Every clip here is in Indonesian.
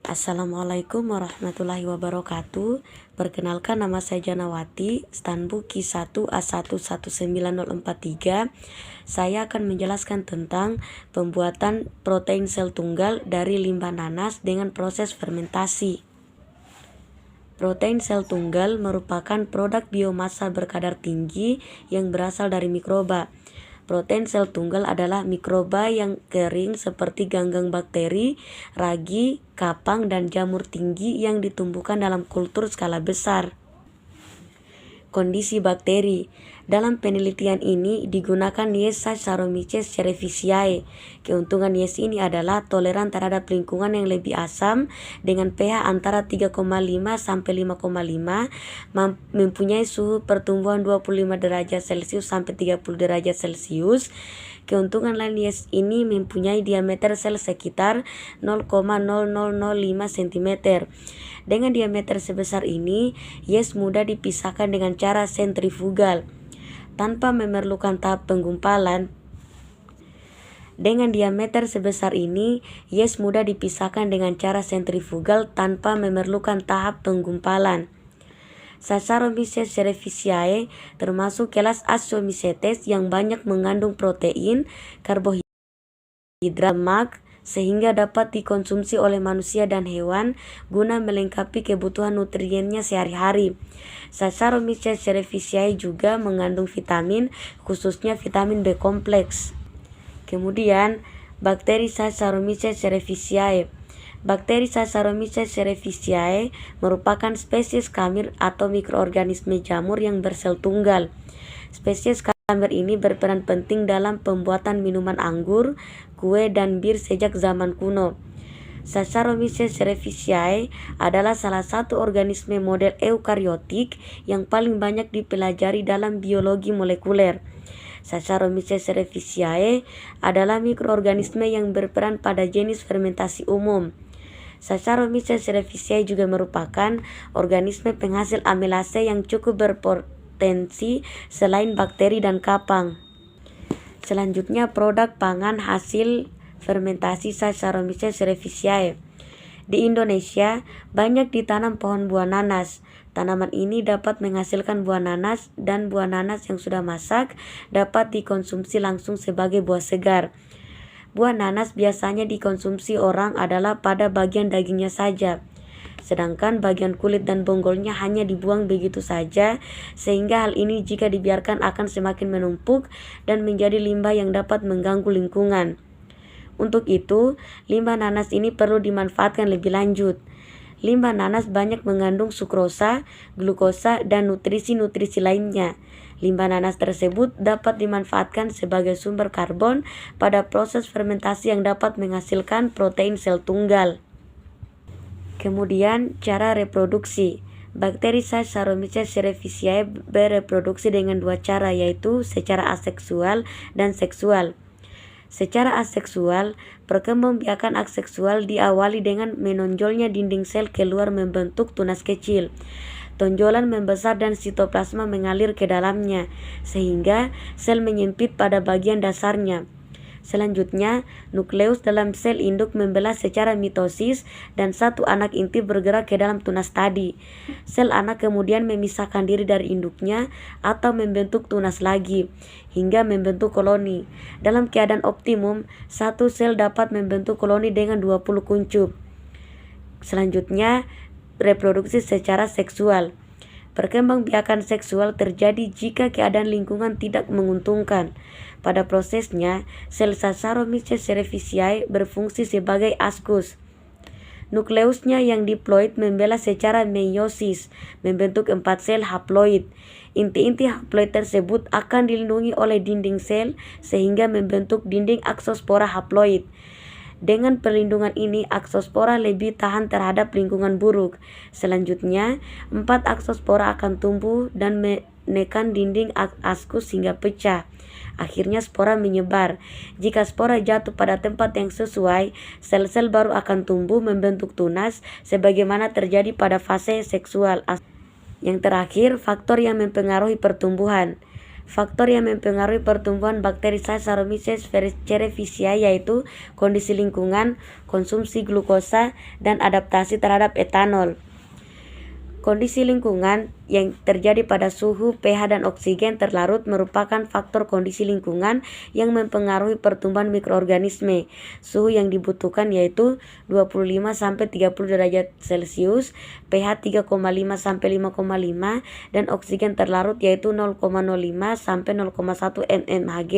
Assalamualaikum warahmatullahi wabarakatuh. Perkenalkan, nama saya Janawati, Stanbu Q1A119043. Saya akan menjelaskan tentang pembuatan protein sel tunggal dari limbah nanas dengan proses fermentasi. Protein sel tunggal merupakan produk biomasa berkadar tinggi yang berasal dari mikroba. Protein sel tunggal adalah mikroba yang kering seperti ganggang bakteri, ragi, kapang, dan jamur tinggi yang ditumbuhkan dalam kultur skala besar. Kondisi bakteri. Dalam penelitian ini digunakan yeast Saccharomyces cerevisiae. Keuntungan yeast ini adalah toleran terhadap lingkungan yang lebih asam dengan pH antara 3,5 sampai 5,5, mempunyai suhu pertumbuhan 25 derajat Celcius sampai 30 derajat Celcius. Keuntungan lain yeast ini mempunyai diameter sel sekitar 0,0005 cm. Dengan diameter sebesar ini, yeast mudah dipisahkan dengan cara sentrifugal tanpa memerlukan tahap penggumpalan. Dengan diameter sebesar ini, yeast mudah dipisahkan dengan cara sentrifugal tanpa memerlukan tahap penggumpalan. Saccharomyces cerevisiae termasuk kelas Ascomycetes yang banyak mengandung protein, karbohidrat, lemak, sehingga dapat dikonsumsi oleh manusia dan hewan guna melengkapi kebutuhan nutriennya sehari-hari. Saccharomyces cerevisiae juga mengandung vitamin, khususnya vitamin B kompleks. Kemudian, bakteri Saccharomyces cerevisiae. Bakteri Saccharomyces cerevisiae merupakan spesies kamir atau mikroorganisme jamur yang bersel tunggal. Spesies kamir ini berperan penting dalam pembuatan minuman anggur, kue, dan bir sejak zaman kuno. Saccharomyces cerevisiae adalah salah satu organisme model eukariotik yang paling banyak dipelajari dalam biologi molekuler. Saccharomyces cerevisiae adalah mikroorganisme yang berperan pada jenis fermentasi umum. Saccharomyces cerevisiae juga merupakan organisme penghasil amilase yang cukup berpotensi selain bakteri dan kapang. Selanjutnya, produk pangan hasil fermentasi Saccharomyces cerevisiae. Di Indonesia, banyak ditanam pohon buah nanas. Tanaman ini dapat menghasilkan buah nanas, dan buah nanas yang sudah masak dapat dikonsumsi langsung sebagai buah segar. Buah nanas biasanya dikonsumsi orang adalah pada bagian dagingnya saja, sedangkan bagian kulit dan bonggolnya hanya dibuang begitu saja, sehingga hal ini jika dibiarkan akan semakin menumpuk dan menjadi limbah yang dapat mengganggu lingkungan. Untuk itu, limbah nanas ini perlu dimanfaatkan lebih lanjut. Limbah nanas banyak mengandung sukrosa, glukosa, dan nutrisi-nutrisi lainnya. Limbah nanas tersebut dapat dimanfaatkan sebagai sumber karbon pada proses fermentasi yang dapat menghasilkan protein sel tunggal. Kemudian, cara reproduksi. Bakteri Saccharomyces cerevisiae bereproduksi dengan dua cara, yaitu secara aseksual dan seksual. Secara aseksual, perkembangbiakan aseksual diawali dengan menonjolnya dinding sel keluar membentuk tunas kecil. Tonjolan membesar dan sitoplasma mengalir ke dalamnya, sehingga sel menyempit pada bagian dasarnya. Selanjutnya, nukleus dalam sel induk membelah secara mitosis dan satu anak inti bergerak ke dalam tunas tadi. Sel anak kemudian memisahkan diri dari induknya atau membentuk tunas lagi, hingga membentuk koloni. Dalam keadaan optimum, satu sel dapat membentuk koloni dengan 20 kuncup. Selanjutnya, reproduksi secara seksual. Perkembangbiakan seksual terjadi jika keadaan lingkungan tidak menguntungkan. Pada prosesnya, sel Saccharomyces cerevisiae berfungsi sebagai askus. Nukleusnya yang diploid membelah secara meiosis, membentuk 4 sel haploid. Inti-inti haploid tersebut akan dilindungi oleh dinding sel sehingga membentuk dinding aksospora haploid. Dengan perlindungan ini, aksospora lebih tahan terhadap lingkungan buruk. Selanjutnya, 4 aksospora akan tumbuh dan menekan dinding askus hingga pecah. Akhirnya spora menyebar. Jika spora jatuh pada tempat yang sesuai, sel-sel baru akan tumbuh membentuk tunas sebagaimana terjadi pada fase seksual. Yang terakhir, faktor yang mempengaruhi pertumbuhan. Faktor yang mempengaruhi pertumbuhan bakteri Saccharomyces cerevisiae yaitu kondisi lingkungan, konsumsi glukosa, dan adaptasi terhadap etanol. Kondisi lingkungan yang terjadi pada suhu, pH, dan oksigen terlarut merupakan faktor kondisi lingkungan yang mempengaruhi pertumbuhan mikroorganisme. Suhu yang dibutuhkan yaitu 25-30 derajat Celcius, pH 3,5-5,5, dan oksigen terlarut yaitu 0,05-0,1 mmHg.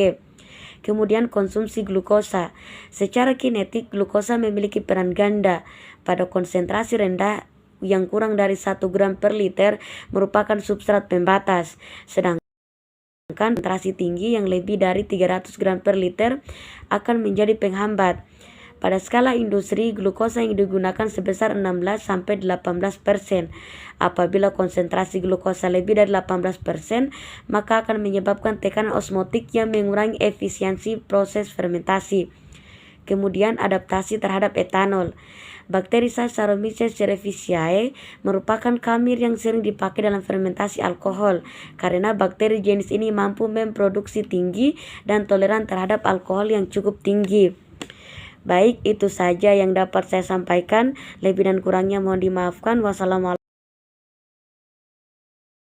Kemudian konsumsi glukosa. Secara kinetik, glukosa memiliki peran ganda. Pada konsentrasi rendah yang kurang dari 1 gram per liter merupakan substrat pembatas, sedangkan konsentrasi tinggi yang lebih dari 300 gram per liter akan menjadi penghambat. Pada skala industri, glukosa yang digunakan sebesar 16-18%. Apabila konsentrasi glukosa lebih dari 18%, maka akan menyebabkan tekanan osmotik yang mengurangi efisiensi proses fermentasi. Kemudian adaptasi terhadap etanol. Bakteri Saccharomyces cerevisiae merupakan kamir yang sering dipakai dalam fermentasi alkohol karena bakteri jenis ini mampu memproduksi tinggi dan toleran terhadap alkohol yang cukup tinggi. Baik, itu saja yang dapat saya sampaikan. Lebih dan kurangnya mohon dimaafkan. Wassalamualaikum.